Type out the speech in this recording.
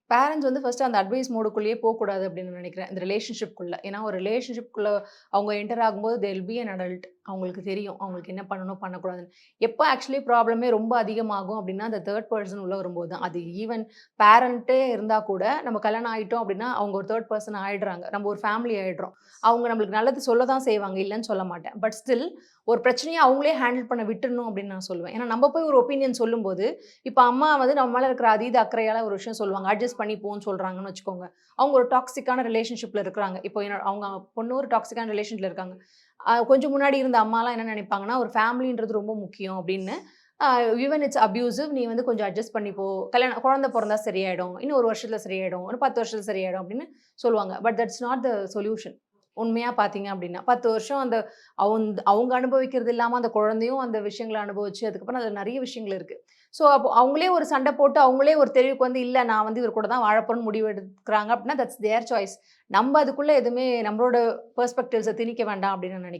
Parents வந்து first அந்த advice மோடுக்குள்ளேயே போக்கூடாது அப்படின்னு நான் நினைக்கிறேன். இந்த ரிலேஷன்ஷிப்குள்ள. ஏன்னா ஒரு ரிலேஷன்ஷிப்குள்ள அவங்க என்டர் ஆகும்போது they will be an adult. அவங்களுக்கு தெரியும். அவங்களுக்கு என்ன பண்ணணும், பண்ணக்கூடாதுன்னு. எப்ப ஆக்சுவலி ப்ராப்ளமே ரொம்ப அதிகமாகும் அப்படின்னா, அந்த 3 பெர்சன் உள்ள வரும்போது தான். அது ஈவன் பேரண்ட்டே இருந்தா கூட, நம்ம கல்யாணம் ஆயிட்டோம் அப்படின்னா, அவங்க ஒரு 3 பெர்சன் ஆயிடுறாங்க. நம்ம ஒரு ஃபேமிலி ஆயிடுறோம். அவங்க நம்மளுக்கு நல்லது சொல்ல தான் செய்வாங்க. இல்லன்னு சொல்ல மாட்டேன். பட் ஸ்டில் ஒரு பிரச்சனைய அவங்களே ஹேண்டில் பண்ண விட்டுறணும் அப்படின்னு நான் சொல்லுவேன். ஏன்னா நம்ம போய் ஒரு ஒப்பீனியன் சொல்லும்போது, இப்ப அம்மா வந்து நம்ம மேல இருக்கிற அதீத அக்கறையால ஒரு விஷயம் சொல்லுவாங்க. அட்ஜஸ்ட் பண்ணி போன்னு சொல்றாங்கன்னு வச்சுக்கோங்க. அவங்க ஒரு டாக்ஸிக்கான ரிலேஷன்ஷிப்ல இருக்கிறாங்க. இப்போ அவங்க பொண்ணு ஒரு டாக்ஸிக்கான ரிலேஷன்ல இருக்காங்க. கொஞ்சம் முன்னாடி இருந்த அம்மாலாம் என்ன நினைப்பாங்கன்னா, ஒரு ஃபேமிலின்றது ரொம்ப முக்கியம் அப்படின்னு. அ ஈவன் இட்ஸ் அப்யூசிவ் நீ வந்து கொஞ்சம் அட்ஜஸ்ட் பண்ணி போ. கல்யாணம் குழந்தை பொறந்தா சரியாயிடும். இன்னும் 1 வருஷத்துல சரியாயிடும். இன்னும் 10 வருஷத்துல சரியாயிடும் அப்படின்னு சொல்லுவாங்க. But that's not the solution. உண்மையா பார்த்தீங்க அப்படின்னா. 10 வருஷம் அந்த அவங்க அனுபவிக்கிறது இல்லாம அந்த குழந்தையும் அந்த விஷயங்கள அனுபவிச்சு, அதுக்கப்புறம் அதுல நெறைய விஷயங்கள் இருக்கு. ஸோ, அப்போ அவங்களே ஒரு சண்டை போட்டு, அவங்களே ஒரு தெளிவுக்கு வந்து, "இல்ல நான் வந்து இவர் கூட தான் வாழப்போறேன்னு" முடிவு எடுக்குறாங்க அப்படின்னா, தட்ஸ் தியர் சாய்ஸ். நம்ம அதுக்குள்ள எதுவுமே நம்மளோட பெர்ஸ்பெக்டிவ்ஸ திணிக்க வேண்டாம் அப்படின்னு நான் நினைக்கிறேன்.